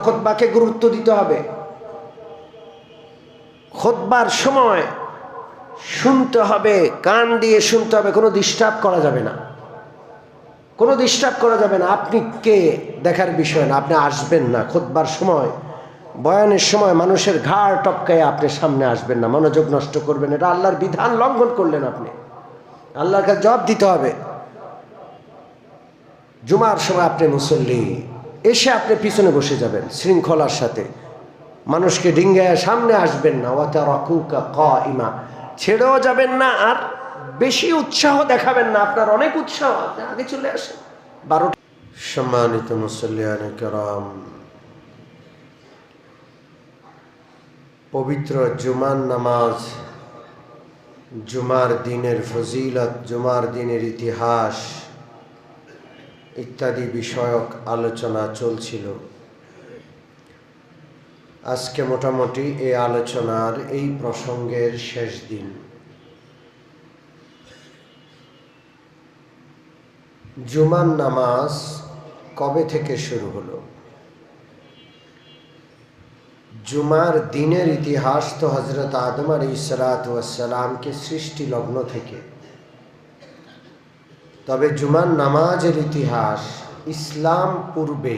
খুতবাকে গুরুত্ব দিতে হবে। খুতবার সময় শুনতে হবে, কান দিয়ে শুনতে হবে, কোনো ডিস্টার্ব করা যাবে না, কোনো ডিস্টার্ব করা যাবে না। আপনি কে দেখার বিষয় না, আপনি আসবেন না খুতবার সময়, বয়ানের সময় মানুষের ঘাড় টপকায় আপনি সামনে আসবেন না, মনোযোগ নষ্ট করবেন, এটা আল্লাহর বিধান লঙ্ঘন করলেন। আপনি আল্লাহর কাছে জবাব দিতে হবে। জুমার সময় আপনি মুসল্লি, এসে আপনি পিছনে বসে যাবেন শৃঙ্খলার সাথে, মানুষকে ডিঙ্গায় সামনে আসবেন না। ওয়াতারাকুকা কাইমা, ছেড়েও যাবেন না, আর বেশি উৎসাহ দেখাবেন না। আপনার অনেক উৎসাহ, আপনি আগে চলে আসেন। 12। সম্মানিত মুসল্লিয়ানে কেরাম, পবিত্র জুমার নামাজ, জুমার দিনের ফজিলত, জুমার দিনের ইতিহাস ইত্যাদি বিষয়ক আলোচনা চলছিল। আজকে মোটামুটি এই আলোচনার এই প্রসঙ্গের শেষ দিন। জুমার নামাজ কবে থেকে শুরু হলো? জুমার দিনের ইতিহাস তো হযরত আদম আলাইহিসসালামকে সৃষ্টি লগ্ন থেকে। তবে জুমার নামাজের ইতিহাস ইসলাম পূর্বে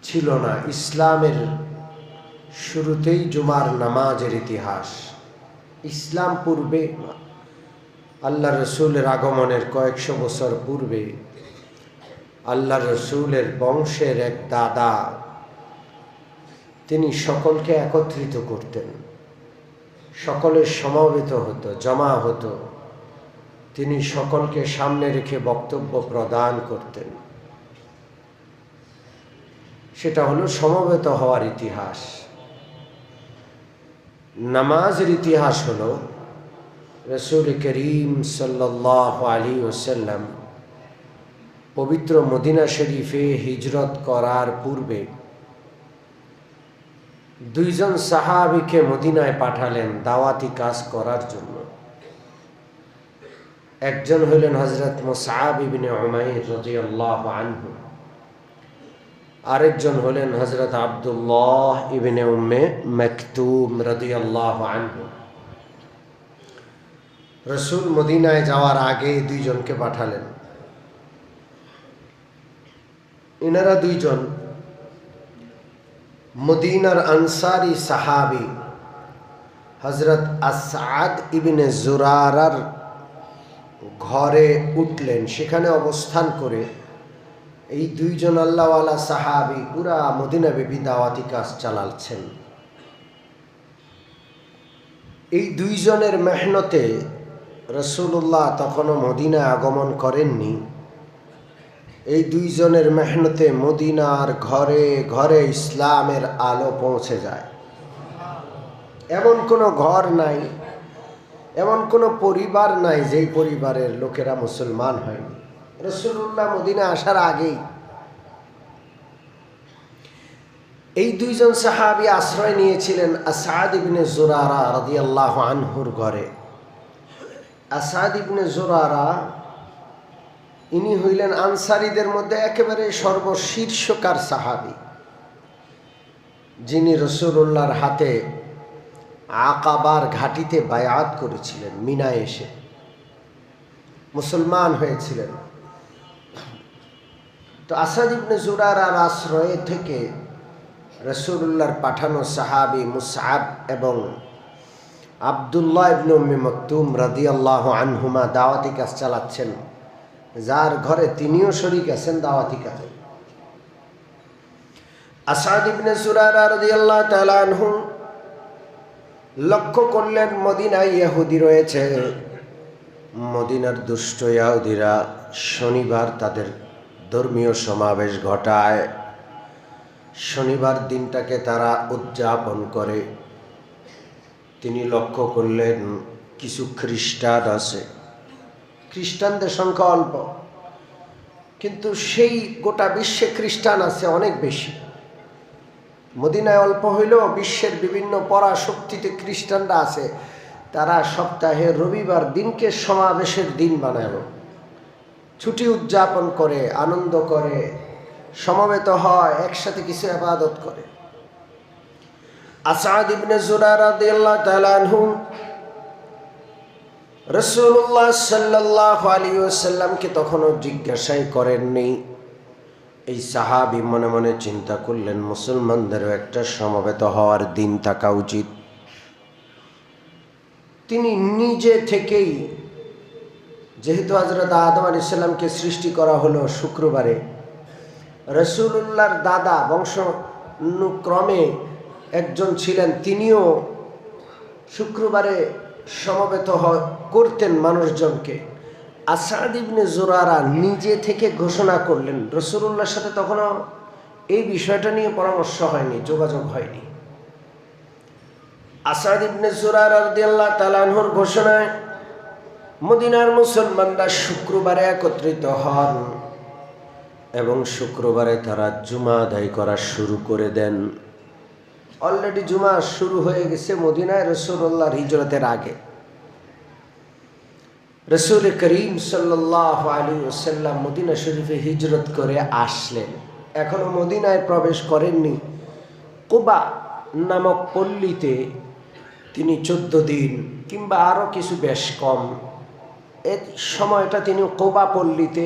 ছিল না। ইসলামের শুরুতেই জুমার নামাজের ইতিহাস, ইসলাম পূর্বে। আল্লাহ রসুলের আগমনের কয়েকশো বছর পূর্বে আল্লাহ রসুলের বংশের এক দাদা, তিনি সকলকে একত্রিত করতেন, সকলের সমবেত হতো, জমা হতো, তিনি সকলকে সামনে রেখে বক্তব্য প্রদান করতেন। সেটা হলো সমবেত হওয়ার ইতিহাস। নামাজের ইতিহাস হলো রসুল করিম সাল্লাল্লাহু আলাইহি ওয়াসাল্লাম পবিত্র মদিনা শরীফে হিজরত করার পূর্বে দুইজন সাহাবীকে মদিনায় পাঠালেন দাওয়াতি কাজ করার জন্য। একজন হলেন হযরত মুসআব ইবনে উমাইর রাদিয়াল্লাহু আনহু, আরেকজন হলেন হযরত আব্দুল্লাহ ইবনে উম্মে মাকতুম রাদিয়াল্লাহু আনহু। রসুল মদিনায় যাওয়ার আগে দুইজনকে পাঠালেন। এনারা দুইজন মদিনার আনসারি সাহাবী হযরত আসআদ ইবনে জুরারার ঘরে উঠলেন। সেখানে অবস্থান করে এই দুইজন আল্লাহওয়ালা সাহাবী পুরা মদিনা ব্যাপী দাওয়াতি কাজ চালাচ্ছেন। এই দুইজনের মেহনতে রাসূলুল্লাহ তখনও মদিনায় আগমন করেননি। এই দুইজনের মেহনতে মদিনার ঘরে ঘরে ইসলামের আলো পৌঁছে যায়। এমন কোনো ঘর নাই, এমন কোনো পরিবার নাই যেই পরিবারের লোকেরা মুসলমান হয়নি। রাসূলুল্লাহ মদিনা আসার আগেই এই দুইজন সাহাবী আশ্রয় নিয়েছিলেন আসআদ ইবনে জুরারা রাদিয়াল্লাহু আনহুর ঘরে। আসআদ ইবনে জুরারা ইনি হইলেন আনসারীদের মধ্যে একেবারে সর্বশীর্ষকার সাহাবী, যিনি রাসূলুল্লাহর হাতে আকাবার ঘাটিতে বায়াত করেছিলেন, মিনায় এসে মুসলমান হয়েছিলেন। তো আসআদ ইবনে জুরারার আশ্রয়ে থেকে রাসূলুল্লাহর পাঠানো সাহাবী মুসআব এবং আব্দুল্লাহ ইবনে উম্মে মাকতুম রাদিয়াল্লাহু আনহুমা দাওয়াতি কাজ চালাচ্ছেন, যার ঘরে তিনিও শরীক আছেন দাওয়াতি কাজে। আসআদ ইবনে জুরারা রাদিয়াল্লাহু তাআলা আনহু লক্ষ্য করলেন মদিনায় ইহুদি রয়েছে। মদিনার দুষ্ট ইহুদিরা শনিবার তাদের ধর্মীয় সমাবেশ ঘটায়, শনিবার দিনটাকে তারা উদযাপন করে। তিনি লক্ষ্য করলেন কিছু খ্রিস্টান আছে, খ্রিস্টানদের সংখ্যা অল্প, কিন্তু সেই গোটা বিশ্বে খ্রিস্টান আছে অনেক বেশি। মদিনায় অল্প হইলেও বিশ্বের বিভিন্ন পরাশক্তিতে খ্রিস্টানরা আছে। তারা সপ্তাহে রবিবার দিনকে সমাবেশের দিন বানালো, ছুটি উদযাপন করে, আনন্দ করে, সমবেত হয়, একসাথে কিছু ইবাদত করে। আসাদ ইবনে জুরারা রাদিয়াল্লাহু তাআলা আনহু রাসূলুল্লাহ সাল্লাল্লাহু আলাইহি ওয়াসাল্লামকে তখনও জিজ্ঞাসাই করেননি। এই সাহাবী মনে মনে চিন্তা করলেন, মুসলমানদেরও একটা সমবেত হওয়ার দিন থাকা উচিত। তিনি নিজে থেকেই, যেহেতু হযরত আদম আলাইহিস সালামকে সৃষ্টি করা হলো শুক্রবারে, রাসূলুল্লাহর দাদা বংশানুক্রমে একজন ছিলেন, তিনিও শুক্রবারে সমবেত করতেন মানুষজনকে। আসাদ ইবনে জুরারা নিজে থেকে ঘোষণা করলেন। রাসূলুল্লাহর সাথে তখনও এই বিষয়টা নিয়ে পরামর্শ হয়নি, যোগাযোগ হয়নি। আসাদ ইবনে জুরারা রাদিয়াল্লাহু তাআলা আনহুর ঘোষণায় মদিনার মুসলমানরা শুক্রবারে একত্রিত হন এবং শুক্রবারে তারা জুমা আদায় করা শুরু করে দেন। অলরেডি জুমা শুরু হয়ে গেছে মদিনায় রাসূলুল্লাহর হিজরতের আগে। রাসূল করিম সাল্লাল্লাহু আলাইহি ওয়াসাল্লাম মদিনা শরীফে হিজরত করে আসলেন, এখনো মদিনায় প্রবেশ করেননি। কুবা নামক পল্লীতে তিনি 14 দিন কিংবা আরও কিছু বেশ কম এই সময়টা তিনি কুবা পল্লীতে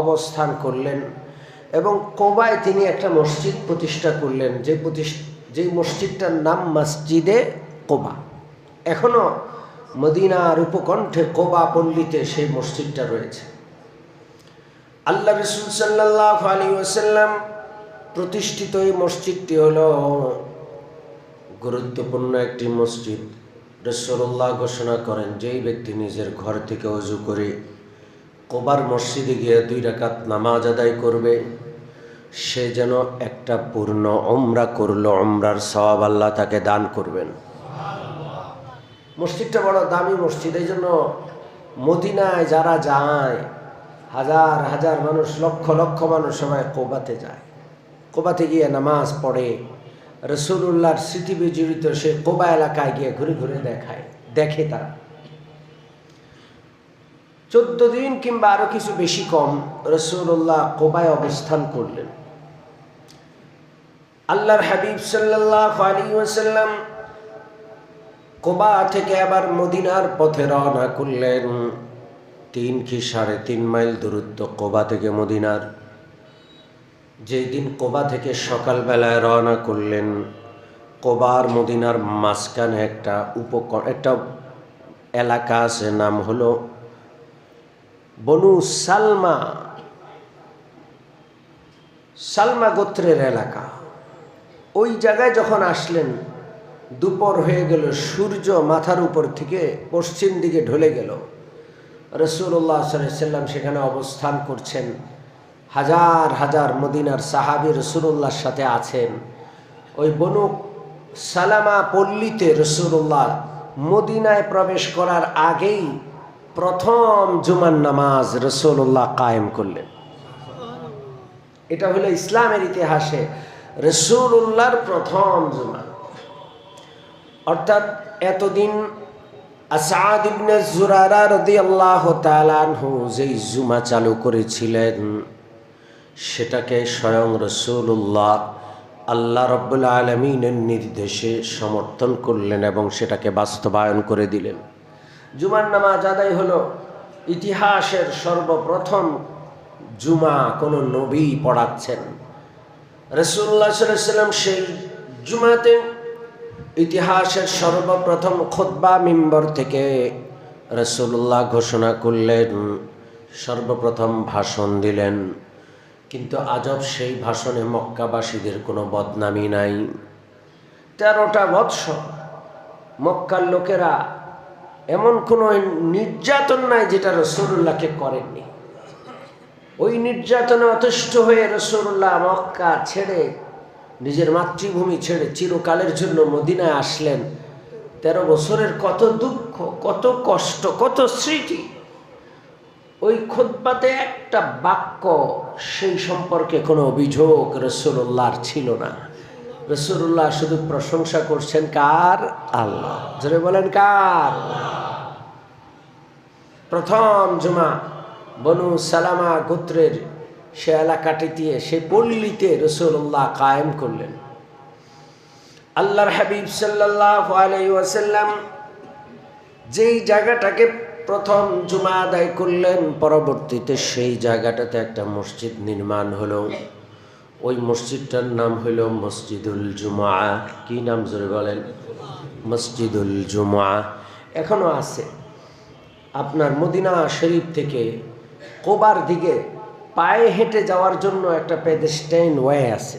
অবস্থান করলেন এবং কুবায় তিনি একটা মসজিদ প্রতিষ্ঠা করলেন, যেই মসজিদটার নাম মসজিদে কুবা। এখনো মদিনার উপকণ্ঠে কুবা পল্লীতে সেই মসজিদটা রয়েছে। আল্লাহ রাসূল সাল্লাল্লাহু আলাইহি ওয়াসাল্লাম প্রতিষ্ঠিত এই মসজিদটি হলো গুরুত্বপূর্ণ একটি মসজিদ। রাসূলুল্লাহ ঘোষণা করেন, যেই ব্যক্তি নিজের ঘর থেকে ওযু করে কুবার মসজিদে গিয়ে 2 রাকাত নামাজ আদায় করবে, সে যেন একটা পূর্ণ উমরা করলো, উমরার সওয়াব আল্লাহ তাকে দান করবেন। মসজিদটা বড় দামি মসজিদ, এই জন্য মদিনায় যারা যায়, হাজার হাজার মানুষ, লক্ষ লক্ষ মানুষ সবাই কুবাতে যায়। কুবাতে গিয়ে নামাজ পড়ে, রাসূলুল্লাহর স্মৃতি বিজড়িত সে কুবা এলাকায় গিয়ে ঘুরে ঘুরে দেখে তারা। 14 দিন কিংবা আরো কিছু বেশি কম রাসূলুল্লাহ কুবায় অবস্থান করলেন। আল্লাহর হাবিব সাল্লাল্লাহু আলাইহি ওয়াসাল্লাম কুবা থেকে আবার মদিনার পথে রওনা করলেন। 3 কি 3.5 মাইল দূরত্ব কুবা থেকে মদিনার। যেই দিন কুবা থেকে সকালবেলায় রওনা করলেন, কুবার মদিনার মাঝখানে একটা এলাকা আছে, নাম হলো বনু সালমা গোত্রের এলাকা। ওই জায়গায় যখন আসলেন, দুপুর হয়ে গেল, সূর্য মাথার উপর থেকে পশ্চিম দিকে ঢলে গেল। রাসূলুল্লাহ সাল্লাল্লাহু আলাইহি ওয়াসাল্লাম সেখানে অবস্থান করছেন। হাজার হাজার মদিনার সাহাবী রাসূলুল্লাহর সাথে আছেন। ওই বনু সালামা পল্লীতে রাসূলুল্লাহ মদিনায় প্রবেশ করার আগেই প্রথম জুমার নামাজ রাসূলুল্লাহ কায়েম করলেন। এটা হলো ইসলামের ইতিহাসে রাসূলুল্লাহর প্রথম জুমা। অর্থাৎ এতদিন আসাদ ইবনে জুরারা রাদিয়াল্লাহু তাআলা আনহু যেই জুমা চালু করেছিলেন, সেটাকে স্বয়ং রাসূলুল্লাহ আল্লাহ রাব্বুল আলামিনের নির্দেশে সমর্থন করলেন এবং সেটাকে বাস্তবায়ন করে দিলেন। জুমার নামাজ আদায় হলো। ইতিহাসের সর্বপ্রথম জুমা কোনো নবী পড়াচ্ছেন। রাসূলুল্লাহ সাল্লাল্লাহু আলাইহি ওয়াসাল্লাম সেই জুমাতে ইতিহাসের সর্বপ্রথম খুতবা মিম্বর থেকে রাসূলুল্লাহ ঘোষণা করলেন, সর্বপ্রথম ভাষণ দিলেন। কিন্তু আজব সেই ভাষণে মক্কাবাসীদের কোনো বদনামি নাই। 13টা বৎসর মক্কার লোকেরা এমন কোনো নির্যাতন নাই যেটা রাসূলুল্লাহকে করেননি। ওই নির্যাতনে অতিষ্ঠ হয়ে রাসূলুল্লাহ মক্কা ছেড়ে, নিজের মাতৃভূমি ছেড়ে চিরকালের জন্য মদিনায় আসলেন। 13 বছরের কত দুঃখ, কত কষ্ট, কত স্মৃতি। ওই খুতবাতে একটা বাক্য সেই সম্পর্কে কোনো অভিযোগ রাসূলুল্লাহর ছিল না। রাসূলুল্লাহ শুধু প্রশংসা করছেন কার? আল্লাহ। জোরে বলেন কার? প্রথম জুমা বনু সালামা গোত্রের সে এলাকাটি দিয়ে সে পল্লীতে রাসূলুল্লাহ কায়েম করলেন। আল্লাহর হাবিব সাল্লাল্লাহু আলাইহি ওয়াসাল্লাম যেই জায়গাটাকে প্রথম জুমা আদায় করলেন, পরবর্তীতে সেই জায়গাটাতে একটা মসজিদ নির্মাণ হলো। ওই মসজিদটার নাম হলো মসজিদুল জুমা। কি নাম জোরে বলেন? মসজিদুল জুমা। এখনো আছে। আপনার মদিনা শরীফ থেকে কোবার দিকে পায়ে হেঁটে যাওয়ার জন্য একটা পেডেস্টাইন ওয়ে আছে,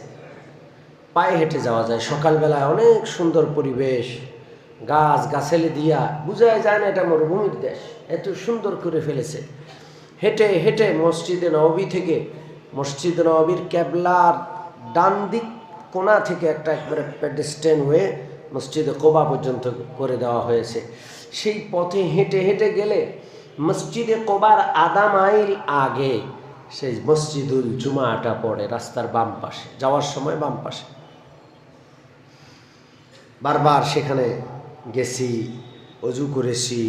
পায়ে হেঁটে যাওয়া যায়। সকালবেলায় অনেক সুন্দর পরিবেশ, গাছ গাছালি দিয়া বোঝাই যায় না এটা মরুভূমির দেশ, এত সুন্দর করে ফেলেছে। হেঁটে হেঁটে মসজিদে নববী থেকে, মসজিদে নববীর কেবলার ডান দিক কোণা থেকে একটা একবারে পেডেস্টাইন ওয়ে মসজিদে কোবা পর্যন্ত করে দেওয়া হয়েছে। সেই পথে হেঁটে হেঁটে গেলে মসজিদে কোবার আধা মাইল আগে সেই মসজিদুল জুমাটা পড়ে, রাস্তার বাম পাশে, যাওয়ার সময় বাম পাশে। বারবার সেখানে গেছি, অজু করেছি,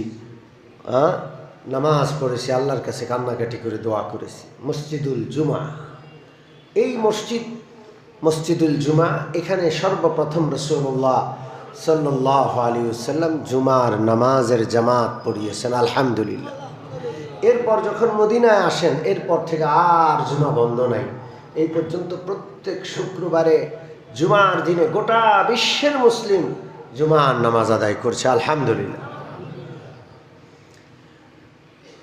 নামাজ পড়েছি, আল্লাহর কাছে কান্নাকাটি করে দোয়া করেছি। মসজিদুল জুমা, এই মসজিদুল জুমা, এখানে সর্বপ্রথম রাসূলুল্লাহ সাল্লাল্লাহু আলাইহি ওয়াসাল্লাম জুমার নামাজের জামাত পড়িয়েছেন, আলহামদুলিল্লাহ। এরপর যখন মদিনায় আসেন, এরপর থেকে আর জুমা বন্ধ নাই। এই পর্যন্ত প্রত্যেক শুক্রবারে জুমার দিনে গোটা বিশ্বের মুসলিম জুমার নামাজ আদায় করছে, আলহামদুলিল্লাহ।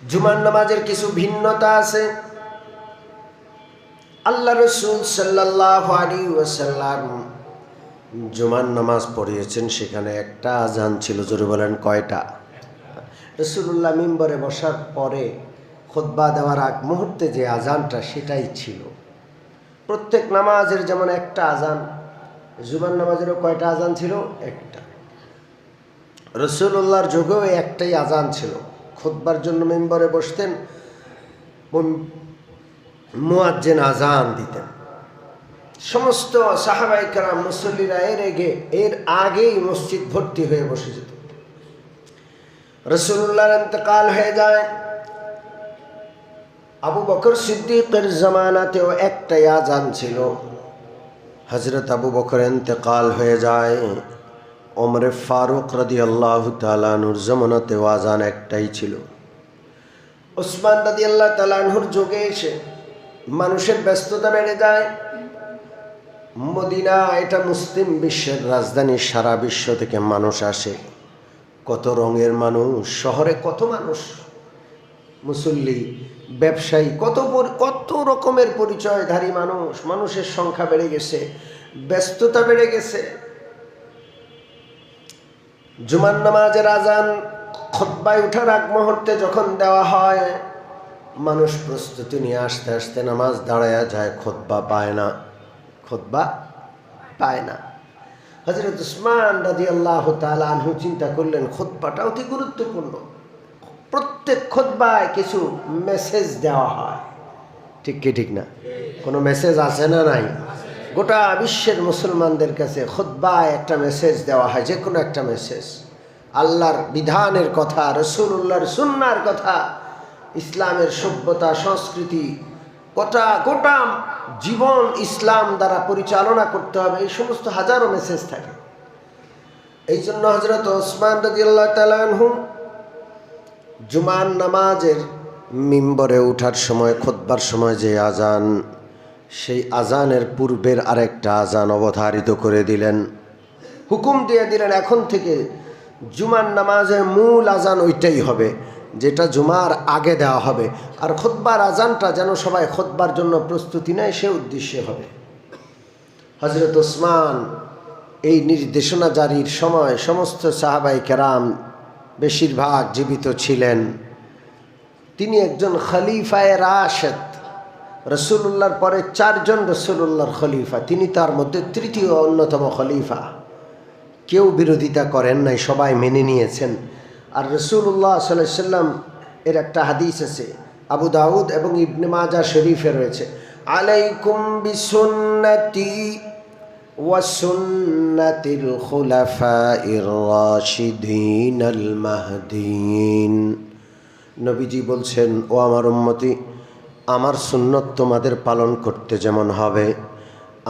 জুমার নামাজের কিছু ভিন্নতা আছে। আল্লাহ রাসূল সাল্লাল্লাহু আলাইহি ওয়াসাল্লাম জুমার নামাজ পড়িয়েছেন, সেখানে একটা আজান ছিল। জোরে বলেন কয়টা? রাসূলুল্লাহ মিম্বরে বসার পরে খুতবা দেওয়ার আগ মুহূর্তে যে আজানটা, সেটাই ছিল। প্রত্যেক নামাজের যেমন একটা আজান, জুমার নামাজেরও কয়টা আজান ছিল? একটা। রাসূলুল্লাহর যুগেও একটাই আজান ছিল। খুতবার জন্য মিম্বরে বসতেন, মুয়াজ্জিন আজান দিতেন। সমস্ত সাহাবায়ে কেরাম মুসল্লিরা এর আগেই মসজিদ ভর্তি হয়ে বসে যেত। রাসূলুল্লাহর ইন্তেকাল হয়ে যায়। আবু বকর সিদ্দিকের জামানাতেও একটাই আজান ছিল। হযরত আবু বকর ইন্তেকাল হয়ে যায়। ওমর ফারুক রাদিয়াল্লাহু তাআলা আনহুর জামানাতেও আজান একটাই ছিল। ওসমান রাদিয়াল্লাহু তাআলা আনহুর যুগে এসে মানুষের ব্যস্ততা বেড়ে যায়। মদিনা এটা মুসলিম বিশ্বের রাজধানী, সারা বিশ্ব থেকে মানুষ আসে। কত রঙের মানুষ, শহরে কত মানুষ, মুসল্লি, ব্যবসায়ী, কত রকমের পরিচয়ধারী মানুষ। মানুষের সংখ্যা বেড়ে গেছে, ব্যস্ততা বেড়ে গেছে। জুমার নামাজের আজান খুতবায় ওঠার আগ মুহূর্তে যখন দেওয়া হয়, মানুষ প্রস্তুতি নিয়ে আসতে আসতে নামাজ দাঁড়ায়া যায়, খুতবা পায় না। হযরত উসমান রাদিয়াল্লাহু তাআলা আনহু চিন্তা করলেন, খুতবাটা অতি গুরুত্বপূর্ণ। প্রত্যেক খুতবায় কিছু মেসেজ দেওয়া হয়, ঠিক কি ঠিক না? কোনো মেসেজ আছে না নাই? গোটা বিশ্বের মুসলমানদের কাছে খুতবায় একটা মেসেজ দেওয়া হয়, যে কোনো একটা মেসেজ। আল্লাহর বিধানের কথা, রাসূলুল্লাহর সুন্নাহর কথা, ইসলামের সভ্যতা সংস্কৃতি, গোটা জীবন ইসলাম দ্বারা পরিচালনা করতে হবে, এই সমস্ত হাজারো মেসেজ থাকে। এই জন্য হযরত ওসমান রাদিয়াল্লাহু তাআলা আনহু জুমার নামাজের মিম্বরে ওঠার সময়, খুতবার সময় যে আজান, সেই আজানের পূর্বের আরেকটা আজান অবধারিত করে দিলেন, হুকুম দিয়ে দিলেন, এখন থেকে জুমার নামাজের মূল আজান ওইটাই হবে, যেটা জুমার আগে দেওয়া হবে। আর খুতবার আজানটা যেন সবাই খুতবার জন্য প্রস্তুতি নেয়, সে উদ্দেশ্যে হবে। হযরত ওসমান এই নির্দেশনা জারির সময় সমস্ত সাহাবায়ে কেরাম বেশিরভাগ জীবিত ছিলেন। তিনি একজন খলিফায়ে রাশেদ, রাসূলুল্লাহর পরে 4 জন রাসূলুল্লাহর খলিফা, তিনি তার মধ্যে তৃতীয় অন্যতম খলিফা। কেউ বিরোধিতা করেন নাই, সবাই মেনে নিয়েছেন। আর রাসূলুল্লাহ সাল্লাল্লাহু আলাইহি ওয়াসাল্লাম এর একটা হাদিস আছে, আবু দাউদ এবং ইবনে মাজাহ শরীফে রয়েছে, আলাইকুম বিসুন্নতি ওয়া সুন্নাতিল খুলাফাইর রাশিদিনাল মাহদিয়িন। নবীজি বলছেন, ও আমার উম্মতি, আমার সুন্নত তোমাদের পালন করতে যেমন হবে,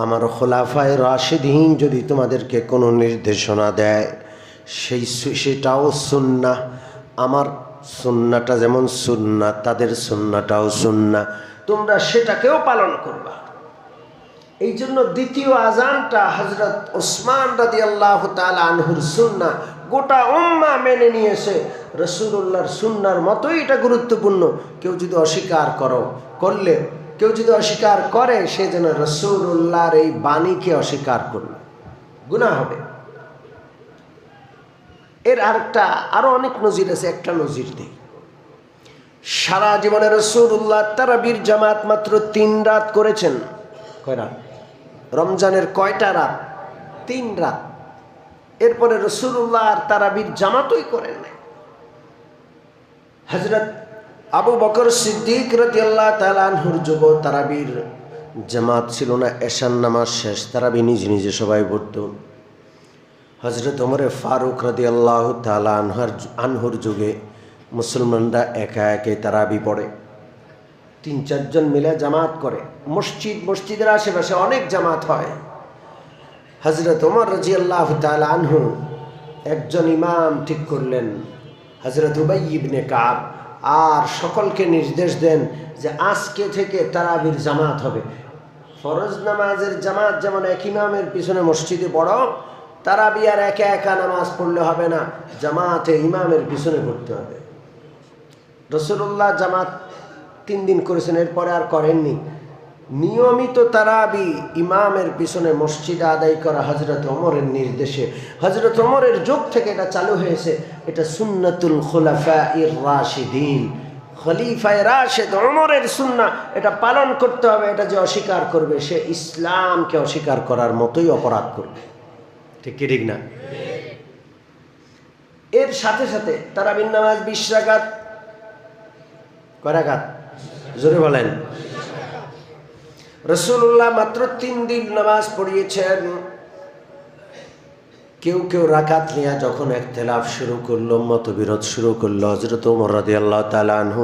আমার খোলাফায়ে রাশিদিন যদি তোমাদেরকে কোনো নির্দেশনা দেয় সেটাও সুন্নাহ। আমার সুন্নাহটা যেমন সুন্নাহ, তাদের সুন্নাহটাও সুন্নাহ, তোমরা সেটাকেও পালন করবা। এই জন্য দ্বিতীয় আজানটা হযরত ওসমান রাদিয়াল্লাহু তাআলা আনহুর সুন্নাহ, গোটা উম্মাহ মেনে নিয়েছে। রাসূলুল্লাহর সুন্নাহর মতোই এটা গুরুত্বপূর্ণ। কেউ যদি অস্বীকার কেউ যদি অস্বীকার করে, সে যেন রাসূলুল্লাহর এই বাণীকে অস্বীকার করল, গুনাহ হবে। এর আরো অনেক নজির আছে, একটা নজির দিই। সারা জীবনে রাসূলুল্লাহ তারাবির জামাত মাত্র 3 রাত করেছেন। কয় রাত? রমজানের কয়টা রাত? 3 রাত। এরপরে রাসূলুল্লাহ আর তারাবির জামাতই করেন নাই। হযরত আবু বকর সিদ্দিক রাদিয়াল্লাহু তাআলা আনহুর যুগ তারাবির জামাত ছিল না। এশার নামাজ শেষ তারাবি নিজে নিজে সবাই পড়তো। হযরত ওমরে ফারুক রাদিয়াল্লাহু তাআলা আনহুর যুগে মুসলমানরা একা একে তারাবি পড়ে, 3-4 জন মিলে জামাত করে। মসজিদের আশেপাশে অনেক জামাত হয়। হযরত ওমর রাদিয়াল্লাহু তাআলা আনহু একজন ইমাম ঠিক করলেন, হযরত উবাই ইবনে কাব, আর সকলকে নির্দেশ দেন যে আজকে থেকে তারাবির জামাত হবে। ফরজ নামাজের জামাত যেমন এক ইমামের পিছনে মসজিদে পড়ো, তারাবি আর একা একা নামাজ পড়লে হবে না, জামাতে ইমামের পিছনে পড়তে হবে। রাসূলুল্লাহ জামাত 3 দিন করেছেন, এরপরে আর করেননি। নিয়মিত তারাবি ইমামের পিছনে মসজিদে আদায় করা হযরত ওমরের নির্দেশে, হযরত ওমরের যুগ থেকে এটা চালু হয়েছে। এটা সুন্নাতুল খুলাফায়ে রাশিদিন, খলিফায়ে রাশিদ ওমরের সুন্নাহ। এটা পালন করতে হবে। এটা যে অস্বীকার করবে সে ইসলামকে অস্বীকার করার মতোই অপরাধ করবে। ঠিক কি ঠিক না? এর সাথে সাথে তারাবির নামাজ 20 রাকাত। কয় রাকাত? জোরে বলেন। রাসূলুল্লাহ মাত্র 3 দিন নামাজ পড়িয়েছেন। কেউ কেউ রাকাত নিয়ে যখন ইখতিলাফ শুরু করলো, মতবিরোধ শুরু করলো, হযরত ওমর রাদিয়াল্লাহু তাআলা আনহু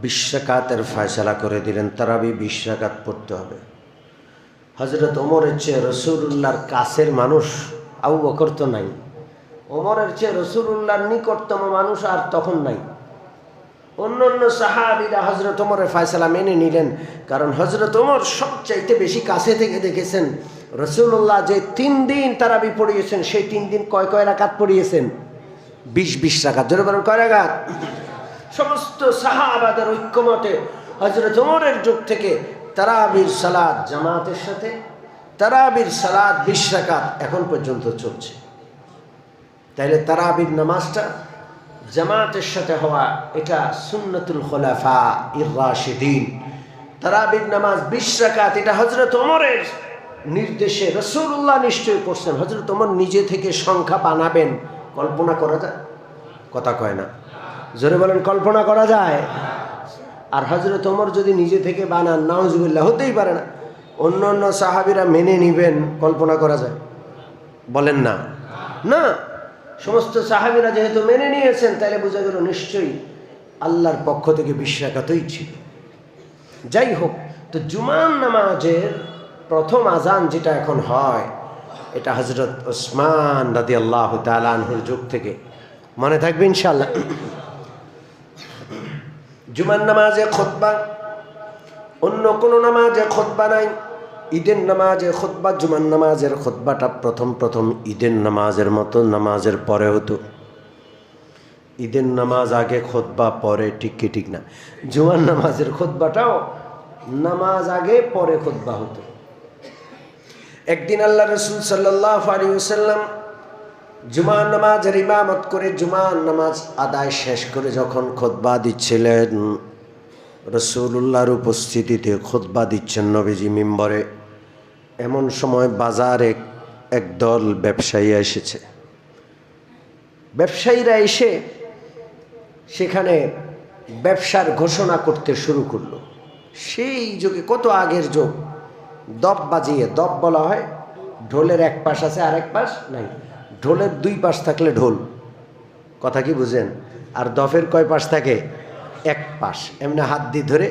20 রাকাতের ফয়সালা করে দিলেন। তারাবি 20 রাকাত পড়তে হবে। হযরত ওমরের চেয়ে রাসূলুল্লাহর কাছের মানুষ আবু বকর তো নাই, ওমরের চেয়ে রাসূলুল্লাহর নিকটতম মানুষ আর তখন নাই। অন্যান্য সাহাবীরা হযরত ওমরের ফয়সালা মেনে নিলেন, কারণ হযরত ওমর সবচাইতে বেশি কাছে থেকে দেখেছেন রাসূলুল্লাহ যে 3 দিন তারাবি পড়িয়েছেন, সেই 3 দিন কয় রাকাত পড়িয়েছেন? 20 রাকাত। জোরে বলেন, কয় রাকাত? সমস্ত সাহাবাদের ঐক্যমতে হযরত ওমরের যুগ থেকে তারাবির সালাত জামাতের সাথে, তারাবির সালাত 20 রাকাত এখন পর্যন্ত চলছে। তাইলে তারাবির নামাজটা জামাতের সাথে হওয়া, এটা সুন্নাতুল খুলাফায়ে রাশিদিন। তারাবির নামাজ 20 রাকাত, এটা হযরত ওমরের নির্দেশে রাসূলুল্লাহ নিশ্চয় করছেন। হযরত ওমর নিজে থেকে সংখ্যা বানাবেন, কল্পনা করা যায়? কথা কয় না, জোরে বলেন, কল্পনা করা যায়? আর হযরত ওমর যদি নিজে থেকে বানান, নাউজুবিল্লাহ, হতেই পারে না। অন্য সাহাবীরা মেনে নিবেন, কল্পনা করা যায়? বলেন না। না, সমস্ত সাহাবীরা যেহেতু মেনে নিয়েছেন, তাহলে বোঝা গেল নিশ্চয়ই আল্লাহর পক্ষ থেকে 20 রাকাতই ছিল। যাই হোক, তো জুমার নামাজের প্রথম আজান যেটা এখন হয়, এটা হযরত ওসমান রাদিয়াল্লাহু তাআলা আনহুর যুগ থেকে। মনে থাকবে ইনশাআল্লাহ। জুমার নামাজে খুতবা, অন্য কোনো নামাজে খুতবা নাই। ঈদের নামাজে খুতবা, জুমার নামাজের খুতবাটা প্রথম ঈদের নামাজের মতো নামাজের পরে হতো। ঈদের নামাজ আগে, খুতবা পরে, ঠিক কি ঠিক না? জুমার নামাজের খুতবাটাও নামাজ আগে পরে খুতবা হতো। একদিন আল্লাহ রাসূল সাল্লাল্লাহু আলাইহি ওয়াসাল্লাম জুমার নামাজের ইমামত করে, জুমার নামাজ আদায় শেষ করে যখন খুতবা দিচ্ছিলেন, রাসূলুল্লাহর উপস্থিতিতে খুতবা দিচ্ছেন নবীজি মিম্বরে, এমন সময় বাজারে একদল ব্যবসায়ী এসেছে। ব্যবসায়ীরা এসে সেখানে ব্যবসার ঘোষণা করতে শুরু করলো। সেই যুগে, কত আগের যুগ, দপ বাজিয়ে, দপ বলা হয় ঢোলের এক পাশ আছে আর এক পাশ নাই, ঢোলের 2 পাশ থাকলে ঢোল, কথা কি বুঝেন? আর দফের কয় পাশ থাকে? এক পাশ। এমনি হাত দিয়ে ধরে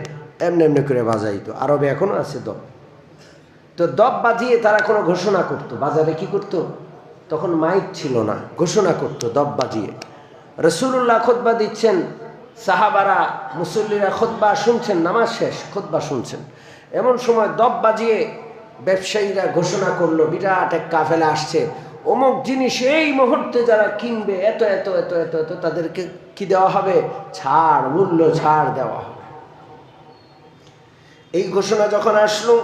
এমনি এমনি করে বাজাইতো। আরবে এখনো আছে দপ। তো দপ বাজিয়ে তারা কোনো ঘোষণা করতো, বাজারে কি করতো, তখন মাইক ছিল না, ঘোষণা করতো দপ বাজিয়ে। রাসূলুল্লাহ খুতবা দিচ্ছেন, সাহাবারা মুসল্লিরা খুতবা শুনছেন, নামাজ শেষ খুতবা শুনছেন, এমন সময় দপ বাজিয়ে ব্যবসায়ীরা ঘোষণা করলো বিরাট এক কাফেলা আসছে, অমুক জিনিস এই মুহূর্তে যারা কিনবে এত এত এত এত এত তাদেরকে কি দেওয়া হবে, ছাড়, মূল্য ছাড় দেওয়া হবে। এই ঘোষণা যখন আসলো,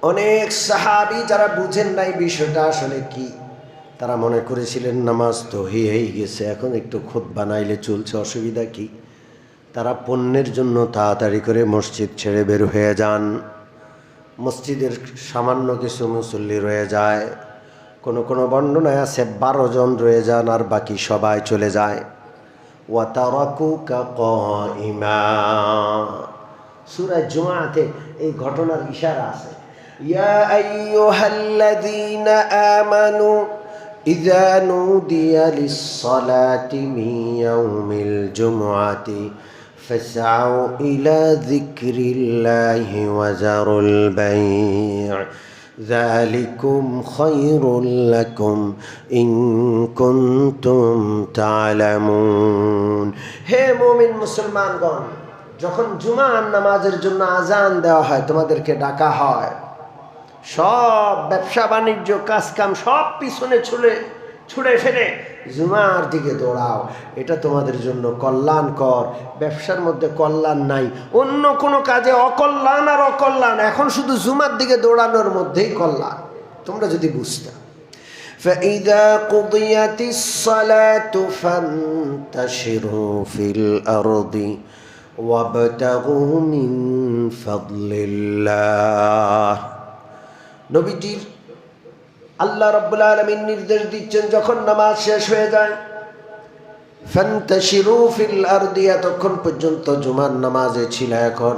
অনেক সাহাবী যারা বুঝেন নাই বিষয়টা আসলে কি, তারা মনে করেছিলেন নামাজ তো হয়েই গেছে, এখন একটু খুতবা নাইলে চলছে, অসুবিধা কি। তারা পণ্যের জন্য তাড়াতাড়ি করে মসজিদ ছেড়ে বের হয়ে যান। মসজিদের সামান্য কিছু মুসল্লি রয়ে যায়, কোনো কোনো বর্ণনায় আছে 12 জন রয়ে যান আর বাকি সবাই চলে যায়। ওয়া তারাকুকা কাইমা, সূরা জুমাতে এই ঘটনার ইশারা আছে। ইয়া আইয়ুহাল্লাযীনা আমানু ইযা নুদিয়া লিস-সালাতি মিন ইয়াউমিল জুমআতি ফাসআউ ইলা যিকরিল্লাহি ওয়া যারুল বাই', যালিকুম খায়রুল লাকুম ইন কুনতুম তা'লামুন। হে মুমিন মুসলমানগণ, যখন জুমার নামাজের জন্য আজান দেওয়া হয়, তোমাদেরকে ডাকা হয়, সব ব্যবসা বাণিজ্য কাজ কাম সব পিছনে ছুড়ে ফেলে জুমার দিকে দৌড়াও, এটা তোমাদের জন্য কল্যাণকর। ব্যবসার মধ্যে কল্যাণ নাই, অন্য কোনো কাজে অকল্যাণ আর অকল্যাণ, এখন শুধু জুমার দিকে দৌড়ানোর মধ্যেই কল্যাণ, তোমরা যদি বুঝতে। فإذا قضيت الصلاة فانتشروا في الأرض وابتغوا من فضل الله। নবীজির আল্লাহ রাব্বুল আলামিন নির্দেশ দিচ্ছেন, যখন নামাজ শেষ হয়ে যায়, ফান্তাশিরু ফিল আরদি, এতক্ষণ পর্যন্ত জুমার নামাজে ছিল, এখন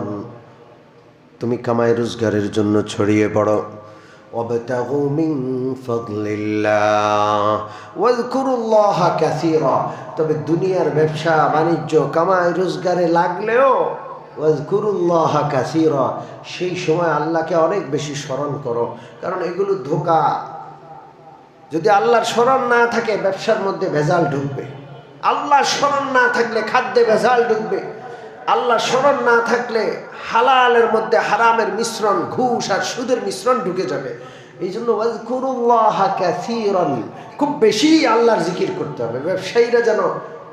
তুমি কামাই রোজগারের জন্য ছড়িয়ে পড়ো। ওয়াবতাগু মিন ফাদলিল্লাহ ওয়াযকুরুল্লাহা কাসীরা, তবে দুনিয়ার ব্যবসা বাণিজ্য কামাই রোজগারে লাগলেও ওয়াযকুরুল্লাহা কাসীরা, সেই সময় আল্লাহকে অনেক বেশি স্মরণ করো, কারণ এগুলো ধোঁকা। যদি আল্লাহর স্মরণ না থাকে ব্যবসার মধ্যে ভেজাল ঢুকবে, আল্লাহর স্মরণ না থাকলে খাদ্যে ভেজাল ঢুকবে, আল্লাহর স্মরণ না থাকলে হালালের মধ্যে হারামের মিশ্রণ, ঘুষ আর সুদের মিশ্রণ ঢুকে যাবে। এই জন্য ওয়াযকুরুল্লাহা কাসীরান, খুব বেশি আল্লাহর জিকির করতে হবে। ব্যবসায়ীরা যেন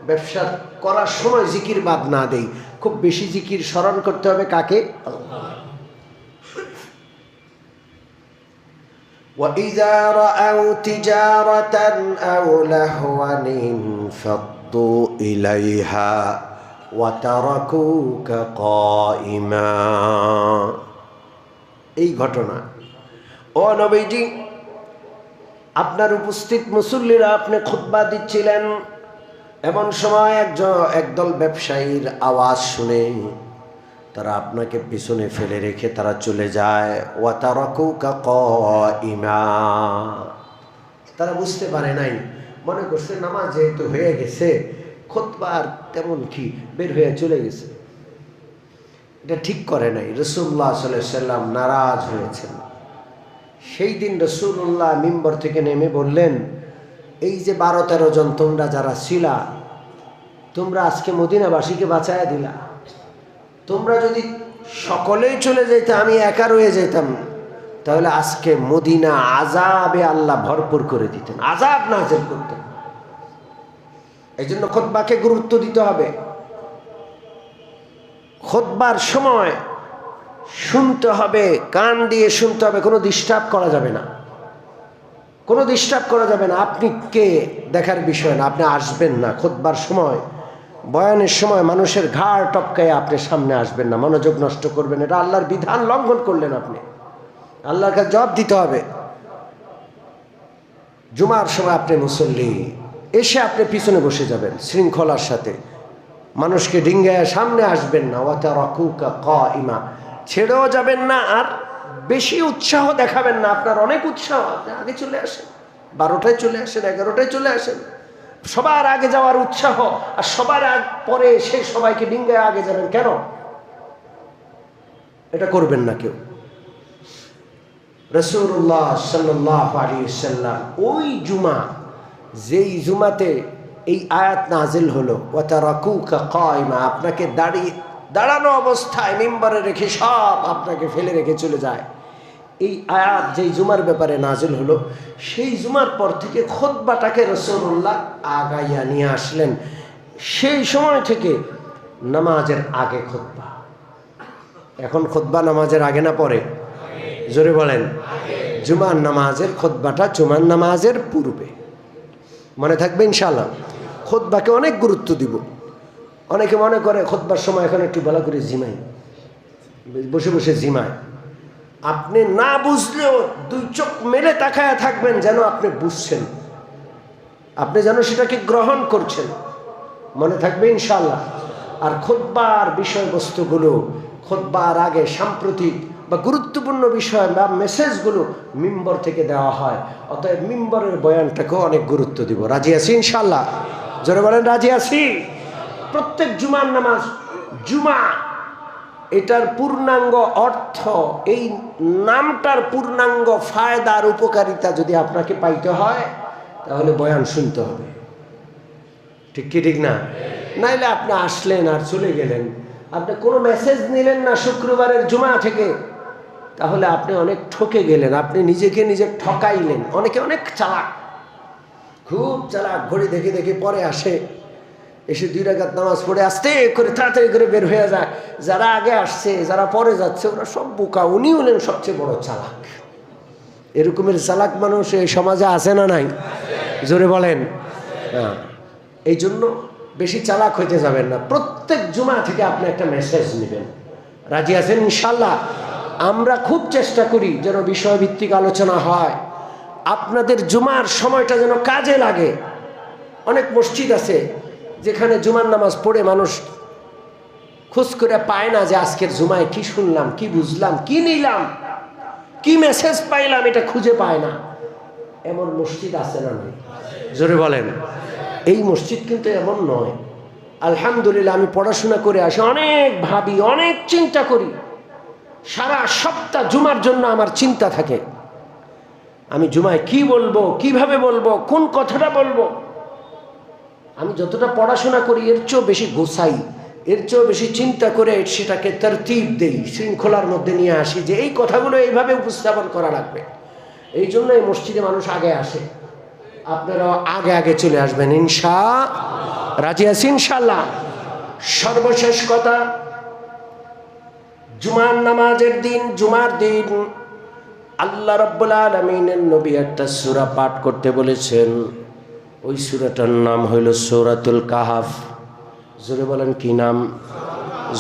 ব্যবসা করার সময় জিকির বাদ না দেয়, খুব বেশি জিকির স্মরণ করতে হবে কাকে, আল্লাহ। وَإِذَا رَأَوْا تِجَارَةً أَوْ لَهْوًا انفَضُّوا إِلَيْهَا وَتَرَكُوكَ قَائِمًا। এই ঘটনা, ও নবীজি, আপনার উপস্থিত মুসল্লিরা আপনি খুতবা দিচ্ছিলেন, এমন সময় একদল ব্যবসায়ীর আওয়াজ শুনে তারা আপনাকে পিছনে ফেলে রেখে তারা চলে যায়। ওয়া তারাকুকা কাইমা, তারা বুঝতে পারে নাই, মনে করছে নামাজ যেহেতু হয়ে গেছে, খুতবার তেমন কি, বের হয়ে চলে গেছে। এটা ঠিক করে নাই। রাসূলুল্লাহ সাল্লাল্লাহু আলাইহি সাল্লাম নারাজ হয়েছেন। সেই দিন রাসূলুল্লাহ মিম্বর থেকে নেমে বললেন, এই যে 12-13 জন তোমরা যারা ছিলা, তোমরা আজকে মদিনাবাসীকে বাঁচায়া দিলা। তোমরা যদি সকলেই চলে যেতে, আমি একা রয়ে যেতাম, তাহলে আজকে মদিনা আযাবে আল্লাহ ভরপুর করে দিতেন, আযাব নাযিল করতেন। এই জন্য খুতবাকে গুরুত্ব দিতে হবে। খুতবার সময় শুনতে হবে, কান দিয়ে শুনতে হবে, কোনো ডিস্টার্ব করা যাবে না, কোনো ডিস্টার্ব করা যাবে না। আপনি কে দেখার বিষয় না, আপনি আসবেন না খুতবার সময়, বয়ানের সময় মানুষের ঘাড় টপকায় আপনি সামনে আসবেন না, মনোযোগ নষ্ট করবেন, এটা আল্লাহর বিধান লঙ্ঘন করলেন। আপনি আল্লাহর কাছে জবাব দিতে হবে। জুমার সময় আপনি মুসল্লি, এসে আপনি পিছনে বসে যাবেন শৃঙ্খলার সাথে, মানুষকে ডিঙ্গায় সামনে আসবেন না। ওয়া তারাকুকা কাইমা, ছেড়েও যাবেন না, আর বেশি উৎসাহ দেখাবেন না। আপনার অনেক উৎসাহ, আপনি আগে চলে আসেন, 12টায় চলে আসেন, 11টায় চলে আসেন, সবার আগে যাওয়ার উৎসাহ, আর সবার পরে সেই সবাইকে ডিঙ্গায় আগে যাবেন কেন? এটা করবেন না কেউ। রাসূলুল্লাহ সাল্লাল্লাহু আলাইহি ওয়াসাল্লাম ওই জুমা, যেই জুমাতে এই আয়াত নাজিল হলো, ওয়া তারাকুকা কায়মা, আপনাকে দাঁড়ানো অবস্থায় মিম্বরে রেখে সব আপনাকে ফেলে রেখে চলে যায়, এই আয়াত যেই জুমার ব্যাপারে নাজিল হলো, সেই জুমার পর থেকে খুতবাটাকে রাসূলুল্লাহ আগাইয়া নিয়ে আসলেন। সেই সময় থেকে নামাজের আগে খুতবা। এখন খুতবা নামাজের আগে না পরে? জোরে বলেন। জুমার নামাজের খুতবাটা জুমার নামাজের পূর্বে। মনে থাকবে ইনশাআল্লাহ। খুতবাকে অনেক গুরুত্ব দিব। অনেকে মনে করে খুতবার সময় এখন একটু ভালো করে জিমাই, বসে বসে জিমায়। আপনি না বুঝলেও দুই চোখ মেলে তাকায়া থাকবেন, যেন আপনি বুঝছেন, আপনি যেন সেটাকে গ্রহণ করছেন। মনে থাকবে ইনশাআল্লাহ। আর খুতবার বিষয়বস্তুগুলো খুতবার আগে সাম্প্রতিক বা গুরুত্বপূর্ণ বিষয় বা মেসেজগুলো মিম্বর থেকে দেওয়া হয়। অতএব মিম্বরের বয়ানটাকেও অনেক গুরুত্ব দিব। রাজি আছি ইনশাআল্লাহ? জোরে বলেন রাজি আছি। প্রত্যেক জুমার নামাজ, জুমা এটার পূর্ণাঙ্গ অর্থ, এই নামটার পূর্ণাঙ্গ ফায়দার উপকারিতা যদি আপনাকে পাইতে হয়, তাহলে বয়ান শুনতে হবে। ঠিক কি ঠিক না? নাইলে আপনি আসলেন আর চলে গেলেন, আপনি কোনো মেসেজ নিলেন না শুক্রবারের জুমা থেকে, তাহলে আপনি অনেক ঠকে গেলেন, আপনি নিজেকে নিজে ঠকাইলেন। অনেকে অনেক চালাক, খুব চালাক, ঘড়ি দেখে দেখে পরে আসে, এসে 2 রাকাত নামাজ পড়ে আস্তে করে তাড়াতাড়ি করে বের হয়ে যায়। যারা আগে আসছে, যারা পরে যাচ্ছে, ওরা সব বোকা, উনি হলেন সবচেয়ে বড় চালাক। এরকমের চালাক মানুষ এই সমাজে আছে না নাই? জোরে বলেন। হ্যাঁ, এই জন্য বেশি চালাক হইতে যাবেন না। প্রত্যেক জুমা থেকে আপনি একটা মেসেজ নেবেন। রাজি আছেন ইনশাআল্লাহ? আমরা খুব চেষ্টা করি যেন বিষয়ভিত্তিক আলোচনা হয়, আপনাদের জুমার সময়টা যেন কাজে লাগে। অনেক মসজিদ আছে যেখানে জুমার নামাজ পড়ে মানুষ খোঁজ করে পায় না যে আজকের জুমায় কি শুনলাম, কি বুঝলাম, কি নিলাম, কি মেসেজ পাইলাম, এটা খুঁজে পায় না। এমন মসজিদ আছে না নাই? জোরে বলেন। এই মসজিদ কিন্তু এমন নয়। আলহামদুলিল্লাহ, আমি পড়াশোনা করে আসি, অনেক ভাবি, অনেক চিন্তা করি। সারা সপ্তাহ জুমার জন্য আমার চিন্তা থাকে, আমি জুমায় কি বলবো, কিভাবে বলবো, কোন কথাটা বলবো। আমি যতটা পড়াশোনা করি এর চেয়েও বেশি গোছাই, এর চেয়েও বেশি চিন্তা করে সেটাকে তরতিব দেই, শৃঙ্খলার মধ্যে নিয়ে আসি যে এই কথাগুলো এইভাবে উপস্থাপন করা লাগবে। এই জন্য এই মসজিদে মানুষ আগে আসে। আপনারাও আগে আগে চলে আসবেন ইনশাআল্লাহ। রাজি আছি ইনশাআল্লাহ? সর্বশেষ কথা, জুমার নামাজের দিন, জুমার দিন আল্লাহ রাব্বুল আলামিনের নবী একটা সূরা পাঠ করতে বলেছেন। ওই সূরাটার নাম হইল সূরাতুল কাহাফ। জোরে বলেন কি নাম?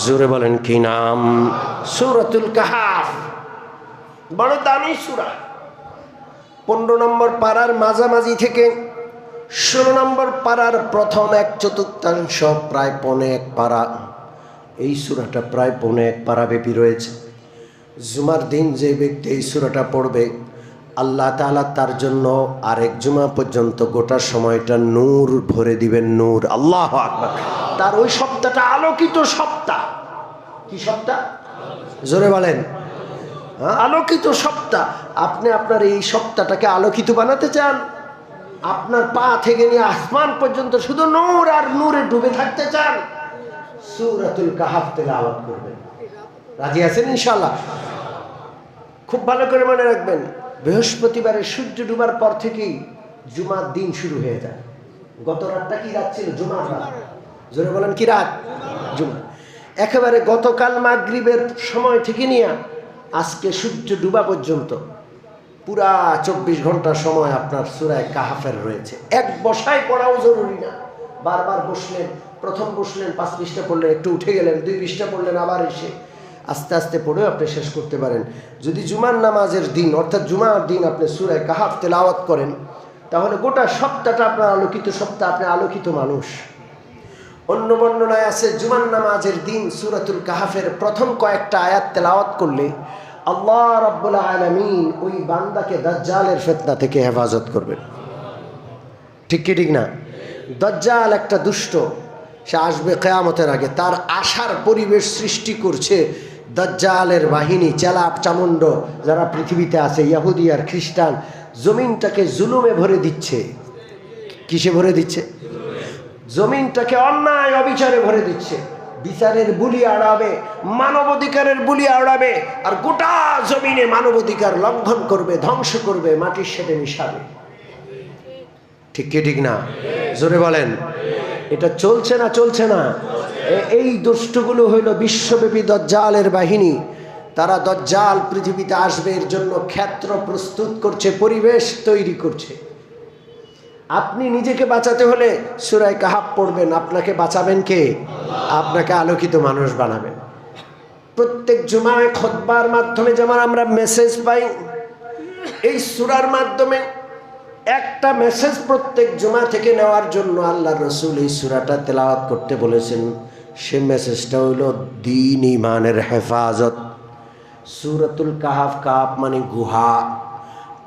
জোরে বলেন কি নাম? সূরাতুল কাহাফ। বড় দামি সূরা। 15 নম্বর পারার মাঝামাঝি থেকে 16 নম্বর পারার প্রথম 1/4 প্রায় 1.25 পারা। এই সূরাটা প্রায় 1.25 পারা ব্যাপী রয়েছে। জুমার দিন যে ব্যক্তি এই সূরাটা পড়বে, আল্লাহ তাআলা তার জন্য আরেক জুমা পর্যন্ত গোটা সময়টা নূর ভরে দিবেন, নূর। আল্লাহু আকবার। তার ওই সপ্তাহটা আলোকিত সপ্তাহ। কি সপ্তাহ? জোরে বলেন। আলোকিত সপ্তাহ। আপনি আপনার এই সপ্তাহটাকে আলোকিত বানাতে চান? আপনার পা থেকে নিয়ে আসমান পর্যন্ত শুধু নূর আর নূরে ডুবে থাকতে চান? সূরাতুল কাহাফ তেলাওয়াত করবেন। রাজি আছেন ইনশাআল্লাহ? খুব ভালো করে মনে রাখবেন, বৃহস্পতিবারে সূর্য ডুবার পর থেকেই জুমার দিন শুরু হয়ে যায়। গত রাতটা কি রাত ছিল? জুমার রাত। জোরে বলেন কি রাত? জুমা। একেবারে গতকাল মাগরিবের সময় থেকে নিয়ে আজকে সূর্য ডুবা পর্যন্ত পুরা 24 ঘন্টা সময় আপনার সূরা কাহাফের রয়েছে। এক বসায় পড়াও জরুরি না। বারবার বসলেন, প্রথম বসলেন 5 পৃষ্ঠা পড়লেন, একটু উঠে গেলেন, 2 পৃষ্ঠা পড়লেন, আবার এসে আস্তে আস্তে পড়েও আপনি শেষ করতে পারেন। যদি জুমার নামাজের দিন অর্থাৎ জুমার দিন আপনি সূরা কাহাফ তেলাওয়াত করেন, তাহলে গোটা সপ্তাহটা আপনার আলোকিত সপ্তাহ, আপনি আলোকিত মানুষ। অন্য বর্ণনায় আছে জুমার নামাজের দিন সূরাতুল কাহাফের প্রথম কয়েকটা আয়াত তেলাওয়াত করলে আল্লাহ রাব্বুল আলামিন ওই বান্দাকে দাজ্জালের ফিতনা থেকে হেফাজত করবেন। ঠিক কি ঠিক না? দাজ্জাল একটা দুষ্ট, সে আসবে কিয়ামতের আগে। তার আশার পরিবেশ সৃষ্টি করছে দাজ্জালের বাহিনী, চালাক চামুন্ড যারা পৃথিবীতে আছে, ইহুদি আর খ্রিস্টান, জমিনটাকে জুলুমে ভরে দিচ্ছে। কিসে ভরে দিচ্ছে? জমিনটাকে অন্যায় অবিচারে ভরে দিচ্ছে। বিচারের বুলি আড়াবে, মানবাধিকারের বুলি আড়াবে, আর গোটা জমিনে মানবাধিকার লঙ্ঘন করবে, ধ্বংস করবে, মাটির সাথে মিশাবে। ঠিক কি ঠিক না? জোরে বলেন। এটা চলছে না? চলছে না? এই দুষ্টগুলো হইল বিশ্বব্যাপী দাজ্জালের বাহিনী। তারা দাজ্জাল পৃথিবীতে আসবে এর জন্য ক্ষেত্র প্রস্তুত করছে, পরিবেশ তৈরি করছে। আপনি নিজেকে বাঁচাতে হলে সূরা কাহাফ পড়বেন। আপনাকে বাঁচাবেন কে? আপনাকে আলোকিত মানুষ বানাবেন। প্রত্যেক জুমায় খুতবার মাধ্যমে যেমন আমরা মেসেজ পাই, এই সূরার মাধ্যমে একটা মেসেজ প্রত্যেক জুমা থেকে নেওয়ার জন্য আল্লাহর রাসূল এই সূরাটা তেলাওয়াত করতে বলেছেন। সে মেসেজটা হইল দ্বীন ঈমানের হেফাজত। সূরাতুল কাহাফ, কাহাফ মানে গুহা,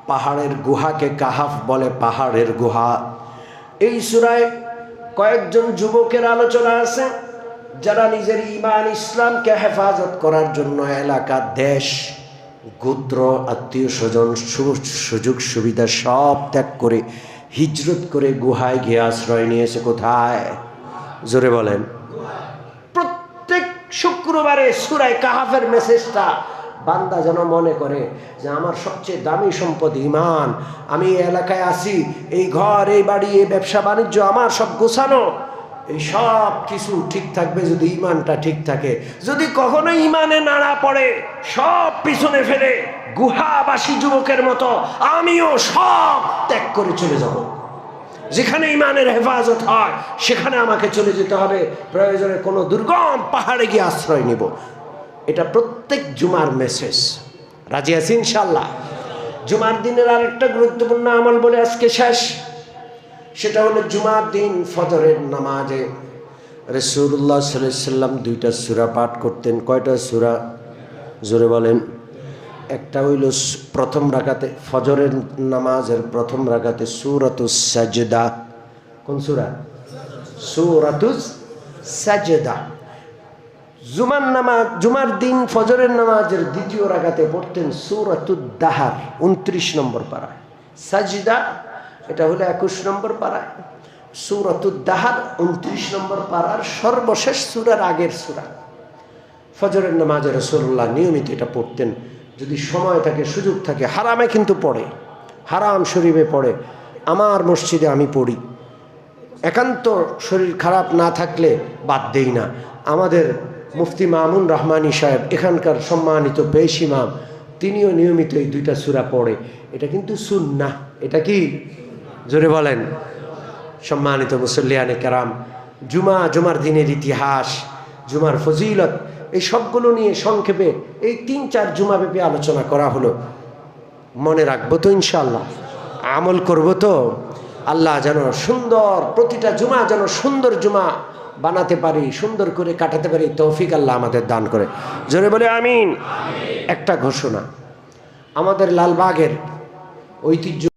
পাহাড়ের গুহাকে কাহাফ বলে, পাহাড়ের গুহা। এই সূরায় কয়েকজন যুবকের আলোচনা আছে যারা নিজের ঈমান ইসলামকে হেফাজত করার জন্য এলাকা, দেশ, গোত্র, আত্মীয় স্বজন, সুযোগ সুবিধা সব ত্যাগ করে হিজরত করে গুহায় গিয়ে আশ্রয় নিয়েছে। কোথায়? জোরে বলেন। প্রত্যেক শুক্রবারে সূরা কাহাফের মেসেজটা বান্দা যেন মনে করে যে আমার সবচেয়ে দামি সম্পদ ঈমান। আমি এই এলাকায় আছি, এই ঘর, এই বাড়ি, এই ব্যবসা বাণিজ্য আমার সব গোছানো, এই সব কিছু ঠিক থাকবে যদি ঈমানটা ঠিক থাকে। যদি কখনো ঈমানে নাড়া পড়ে, সব পিছনে ফেলে গুহাবাসী যুবকের মতো আমিও সব ত্যাগ করে চলে যাব। যেখানে ঈমানের হেফাজত হয় সেখানে আমাকে চলে যেতে হবে, প্রয়োজনে কোনো দুর্গম পাহাড়ে গিয়ে আশ্রয় নিব। এটা প্রত্যেক জুমার মেসেজ। রাজি আছি ইনশাআল্লাহ? জুমার দিনের আরেকটা গুরুত্বপূর্ণ আমল বলে আজকে শেষ। সেটা হলো জুমার দিন ফজরের নামাজে রাসূলুল্লাহ সাল্লাল্লাহু আলাইহি ওয়াসাল্লাম 2টা সূরা পাঠ করতেন। কয়টা সূরা? জোরে বলেন। একটা হইল প্রথম রাকাতে, ফজরের নামাজের প্রথম রাকাতে সূরাতুস সাজদা। কোন সূরা? সূরাতুস সাজদা। জুমার দিন ফজরের নামাজের দ্বিতীয় রাকাতে পড়তেন সূরাতুদ দাহার, 29 নম্বর পারা। সাজদা এটা হলো 21 নম্বর পারায়। সূরাতুদ দাহার 29 নম্বর পারার সর্বশেষ সূরার আগের সূরা। ফজরের নামাজে রাসূলুল্লাহ নিয়মিত এটা পড়তেন। যদি সময় থাকে, সুযোগ থাকে, হারামে কিন্তু পড়ে, হারাম শরীফে পড়ে। আমার মসজিদে আমি পড়ি। একান্ত শরীর খারাপ না থাকলে বাদ দেই না। আমাদের মুফতি মামুন রহমানী সাহেব, এখানকার সম্মানিত পেশ ইমাম, তিনিও নিয়মিত এই 2টা সূরা পড়ে। এটা কিন্তু সুন্নাহ। এটা কি? জোরে বলেন। সম্মানিত মুসল্লিয়ানে কেরাম, জুমার দিনের ইতিহাস, জুমার ফজিলত, এই সবগুলো নিয়ে সংক্ষেপে এই 3-4 জুমাব্যাপী আলোচনা করা হলো। মনে রাখবো তো ইনশাআল্লাহ? আমল করব তো? আল্লাহ যেন সুন্দর, প্রতিটা জুমা যেন সুন্দর জুমা বানাতে পারি, সুন্দর করে কাটাতে পারি, তৌফিক আল্লাহ আমাদের দান করে। জোরে বলে আমিন। একটা ঘোষণা, আমাদের লালবাগের ঐতিহ্য